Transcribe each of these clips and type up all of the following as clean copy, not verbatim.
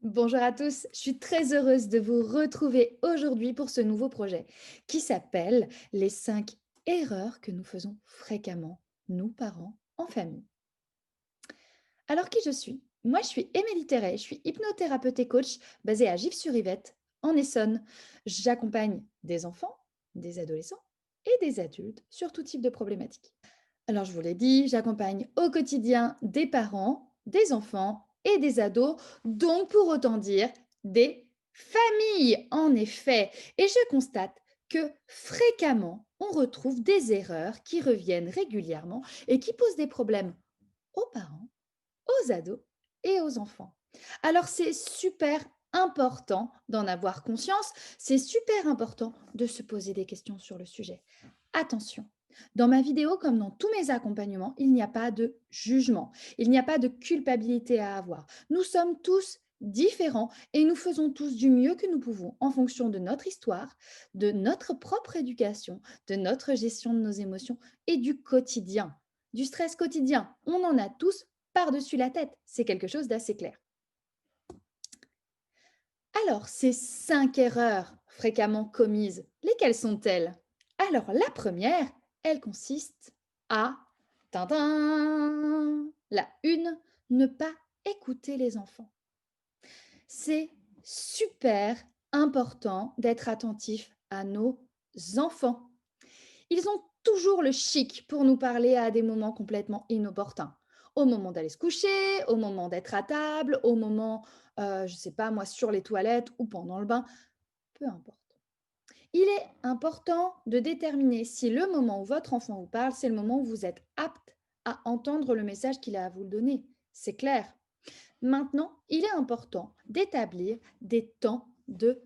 Bonjour à tous, je suis très heureuse de vous retrouver aujourd'hui pour ce nouveau projet qui s'appelle les 5 erreurs que nous faisons fréquemment, nous parents, en famille. Alors qui je suis? Moi je suis Émilie Terret, je suis hypnothérapeute et coach basée à Gif-sur-Yvette, en Essonne. J'accompagne des enfants, des adolescents et des adultes sur tout type de problématiques. Alors, je vous l'ai dit, j'accompagne au quotidien des parents, des enfants et des ados, donc pour autant dire des familles, en effet. Et je constate que fréquemment, on retrouve des erreurs qui reviennent régulièrement et qui posent des problèmes aux parents, aux ados et aux enfants. Alors, c'est super important d'en avoir conscience, c'est super important de se poser des questions sur le sujet. Attention, dans ma vidéo comme dans tous mes accompagnements, il n'y a pas de jugement, il n'y a pas de culpabilité à avoir. Nous sommes tous différents et nous faisons tous du mieux que nous pouvons en fonction de notre histoire, de notre propre éducation, de notre gestion de nos émotions et du quotidien, du stress quotidien. On en a tous par-dessus la tête. C'est quelque chose d'assez clair. Alors, ces 5 erreurs fréquemment commises, lesquelles sont-elles? Alors, la première, elle consiste à, tintin, la une, ne pas écouter les enfants. C'est super important d'être attentif à nos enfants. Ils ont toujours le chic pour nous parler à des moments complètement inopportuns. Au moment d'aller se coucher, au moment d'être à table, au moment, je ne sais pas moi, sur les toilettes ou pendant le bain, peu importe. Il est important de déterminer si le moment où votre enfant vous parle, c'est le moment où vous êtes apte à entendre le message qu'il a à vous le donner. C'est clair. Maintenant, il est important d'établir des temps de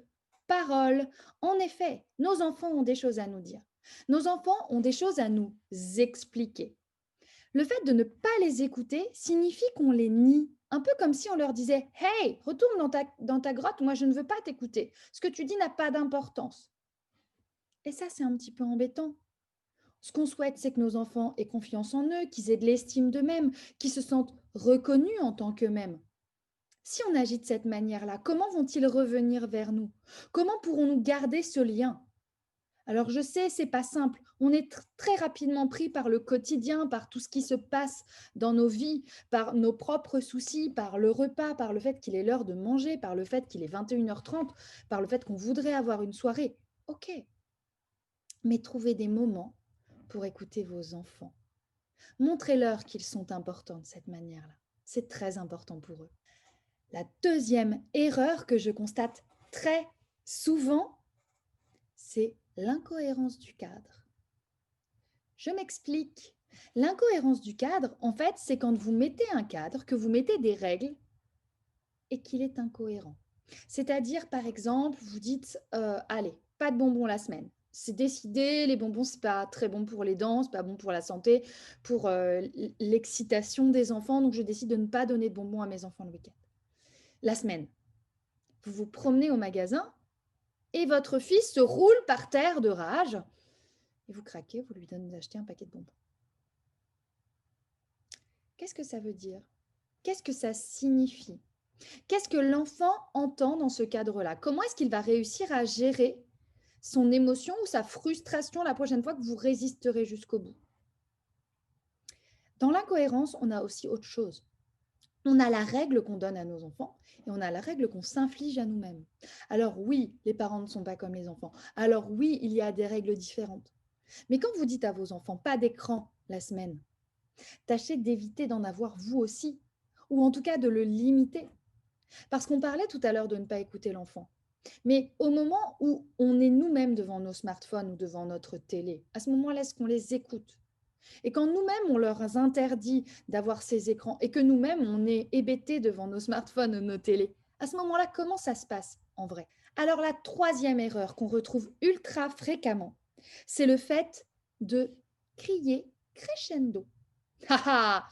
parole. En effet, nos enfants ont des choses à nous dire. Nos enfants ont des choses à nous expliquer. Le fait de ne pas les écouter signifie qu'on les nie. Un peu comme si on leur disait: Hey, retourne dans ta grotte, moi je ne veux pas t'écouter. Ce que tu dis n'a pas d'importance. Et ça, c'est un petit peu embêtant. Ce qu'on souhaite, c'est que nos enfants aient confiance en eux, qu'ils aient de l'estime d'eux-mêmes, qu'ils se sentent reconnus en tant qu'eux-mêmes. Si on agit de cette manière-là, comment vont-ils revenir vers nous? Comment pourrons-nous garder ce lien? Alors je sais, c'est pas simple. On est très rapidement pris par le quotidien, par tout ce qui se passe dans nos vies, par nos propres soucis, par le repas, par le fait qu'il est l'heure de manger, par le fait qu'il est 21h30, par le fait qu'on voudrait avoir une soirée. Ok, mais trouvez des moments pour écouter vos enfants. Montrez-leur qu'ils sont importants de cette manière-là. C'est très important pour eux. La deuxième erreur que je constate très souvent, c'est l'incohérence du cadre. Je m'explique. L'incohérence du cadre, en fait, c'est quand vous mettez un cadre, que vous mettez des règles et qu'il est incohérent. C'est-à-dire, par exemple, vous dites, allez, pas de bonbons la semaine. C'est décidé, les bonbons, c'est pas très bon pour les dents, c'est pas bon pour la santé, pour l'excitation des enfants, donc je décide de ne pas donner de bonbons à mes enfants le week-end. La semaine, vous vous promenez au magasin et votre fils se roule par terre de rage et vous craquez, vous lui donnez d'acheter un paquet de bonbons. Qu'est-ce que ça veut dire? Qu'est-ce que ça signifie? Qu'est-ce que l'enfant entend dans ce cadre-là? Comment est-ce qu'il va réussir à gérer son émotion ou sa frustration la prochaine fois que vous résisterez jusqu'au bout? Dans l'incohérence, on a aussi autre chose. On a la règle qu'on donne à nos enfants et on a la règle qu'on s'inflige à nous-mêmes. Alors oui, les parents ne sont pas comme les enfants. Alors oui, il y a des règles différentes. Mais quand vous dites à vos enfants pas d'écran la semaine, tâchez d'éviter d'en avoir vous aussi, ou en tout cas de le limiter. Parce qu'on parlait tout à l'heure de ne pas écouter l'enfant. Mais au moment où on est nous-mêmes devant nos smartphones ou devant notre télé, à ce moment-là, est-ce qu'on les écoute? Et quand nous-mêmes, on leur interdit d'avoir ces écrans et que nous-mêmes, on est hébétés devant nos smartphones ou nos télés, à ce moment-là, comment ça se passe en vrai? Alors la troisième erreur qu'on retrouve ultra fréquemment, c'est le fait de crier crescendo. Haha.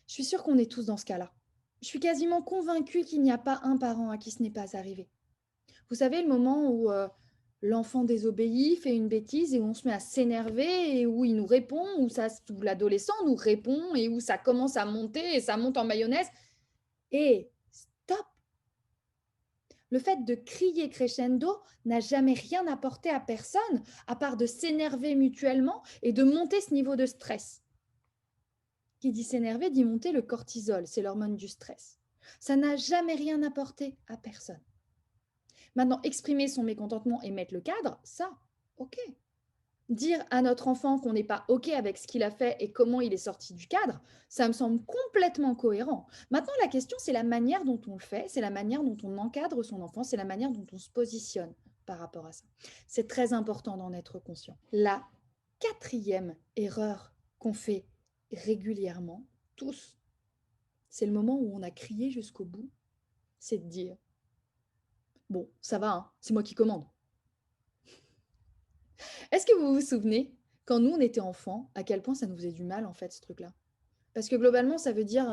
Je suis sûre qu'on est tous dans ce cas-là. Je suis quasiment convaincue qu'il n'y a pas un parent à qui ce n'est pas arrivé. Vous savez, le moment où l'enfant désobéit, fait une bêtise et où on se met à s'énerver et où il nous répond, où l'adolescent nous répond et où ça commence à monter et ça monte en mayonnaise. Et stop! Le fait de crier crescendo n'a jamais rien apporté à personne, à part de s'énerver mutuellement et de monter ce niveau de stress. Qui dit s'énerver dit monter le cortisol, c'est l'hormone du stress. Ça n'a jamais rien apporté à personne. Maintenant, exprimer son mécontentement et mettre le cadre, ça, ok. Dire à notre enfant qu'on n'est pas ok avec ce qu'il a fait et comment il est sorti du cadre, ça me semble complètement cohérent. Maintenant, la question, c'est la manière dont on le fait, c'est la manière dont on encadre son enfant, c'est la manière dont on se positionne par rapport à ça. C'est très important d'en être conscient. La quatrième erreur qu'on fait régulièrement, tous, c'est le moment où on a crié jusqu'au bout, c'est de dire bon, ça va, hein, c'est moi qui commande. Est-ce que vous vous souvenez, quand nous, on était enfants, à quel point ça nous faisait du mal, en fait, ce truc-là? Parce que globalement, ça veut dire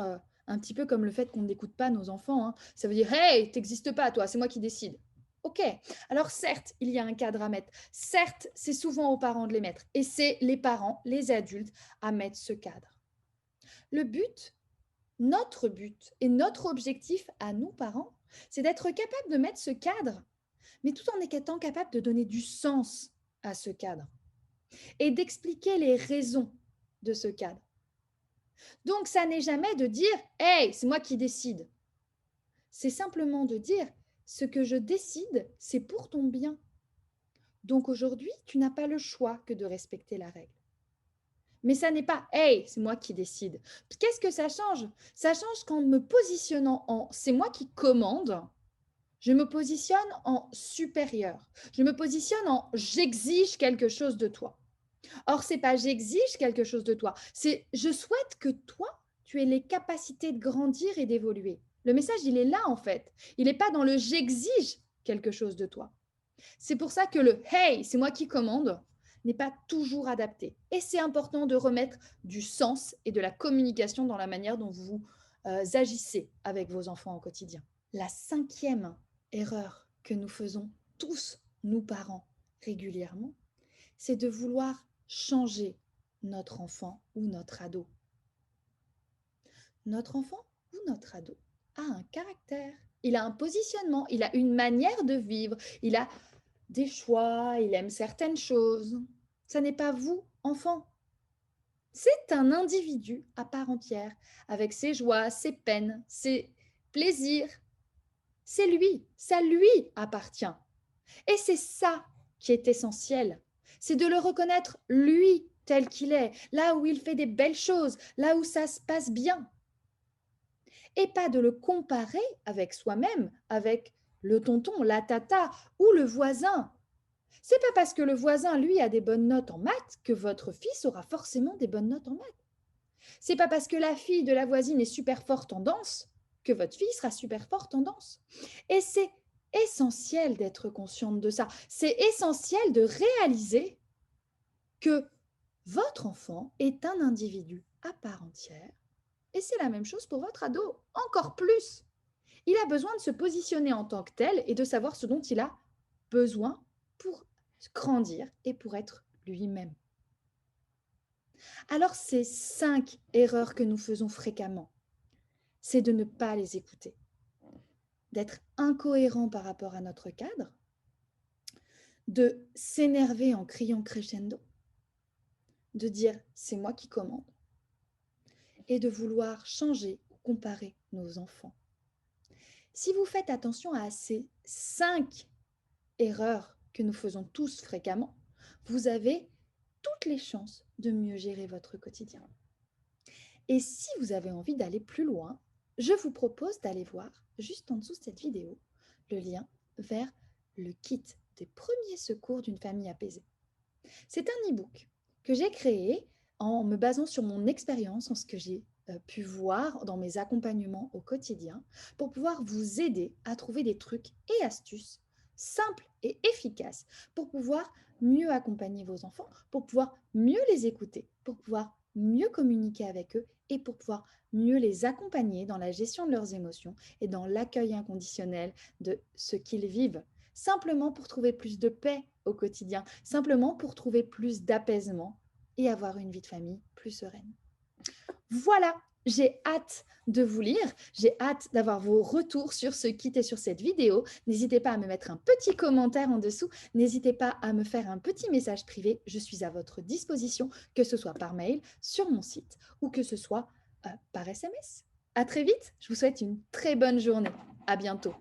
un petit peu comme le fait qu'on n'écoute pas nos enfants, hein. Ça veut dire hey, t'existes pas, toi, c'est moi qui décide. Ok, alors certes, il y a un cadre à mettre. Certes, c'est souvent aux parents de les mettre. Et c'est les parents, les adultes, à mettre ce cadre. Le but, notre but et notre objectif à nous, parents, c'est d'être capable de mettre ce cadre, mais tout en étant capable de donner du sens à ce cadre et d'expliquer les raisons de ce cadre. Donc, ça n'est jamais de dire « Hey, c'est moi qui décide ». C'est simplement de dire « Ce que je décide, c'est pour ton bien. Donc, aujourd'hui, tu n'as pas le choix que de respecter la règle. » Mais ça n'est pas « Hey, c'est moi qui décide ». Qu'est-ce que ça change? Ça change qu'en me positionnant en « C'est moi qui commande », je me positionne en supérieur. Je me positionne en « J'exige quelque chose de toi ». Or, c'est pas j'exige quelque chose de toi, c'est je souhaite que toi, tu aies les capacités de grandir et d'évoluer. Le message, il est là en fait. Il n'est pas dans le j'exige quelque chose de toi. C'est pour ça que le hey, c'est moi qui commande n'est pas toujours adapté. Et c'est important de remettre du sens et de la communication dans la manière dont vous agissez avec vos enfants au quotidien. La cinquième erreur que nous faisons tous, nous parents, régulièrement, c'est de vouloir changer notre enfant ou notre ado. Notre enfant ou notre ado a un caractère, il a un positionnement, il a une manière de vivre, il a des choix, il aime certaines choses. Ça n'est pas vous, enfant. C'est un individu à part entière, avec ses joies, ses peines, ses plaisirs. C'est lui, ça lui appartient. Et c'est ça qui est essentiel. C'est de le reconnaître lui tel qu'il est, là où il fait des belles choses, là où ça se passe bien. Et pas de le comparer avec soi-même, avec le tonton, la tata ou le voisin. C'est pas parce que le voisin, lui, a des bonnes notes en maths que votre fils aura forcément des bonnes notes en maths. C'est pas parce que la fille de la voisine est super forte en danse que votre fille sera super forte en danse. Et c'est essentiel d'être consciente de ça. C'est essentiel de réaliser que votre enfant est un individu à part entière. Et c'est la même chose pour votre ado, encore plus. Il a besoin de se positionner en tant que tel et de savoir ce dont il a besoin pour grandir et pour être lui-même. Alors, ces 5 erreurs que nous faisons fréquemment, c'est de ne pas les écouter, d'être incohérent par rapport à notre cadre, de s'énerver en criant crescendo, de dire c'est moi qui commande, et de vouloir changer ou comparer nos enfants. Si vous faites attention à ces 5 erreurs que nous faisons tous fréquemment, vous avez toutes les chances de mieux gérer votre quotidien. Et si vous avez envie d'aller plus loin, je vous propose d'aller voir, juste en dessous de cette vidéo, le lien vers le kit des premiers secours d'une famille apaisée. C'est un e-book que j'ai créé en me basant sur mon expérience, en ce que j'ai pu voir dans mes accompagnements au quotidien, pour pouvoir vous aider à trouver des trucs et astuces simples et efficaces pour pouvoir mieux accompagner vos enfants, pour pouvoir mieux les écouter, pour pouvoir mieux communiquer avec eux et pour pouvoir mieux les accompagner dans la gestion de leurs émotions et dans l'accueil inconditionnel de ce qu'ils vivent, simplement pour trouver plus de paix au quotidien, simplement pour trouver plus d'apaisement et avoir une vie de famille plus sereine. Voilà, J'ai hâte de vous lire, j'ai hâte d'avoir vos retours sur ce kit et sur cette vidéo. N'hésitez pas à me mettre un petit commentaire en dessous, n'hésitez pas à me faire un petit message privé, je suis à votre disposition, que ce soit par mail, sur mon site ou que ce soit par SMS. À très vite, je vous souhaite une très bonne journée. À bientôt.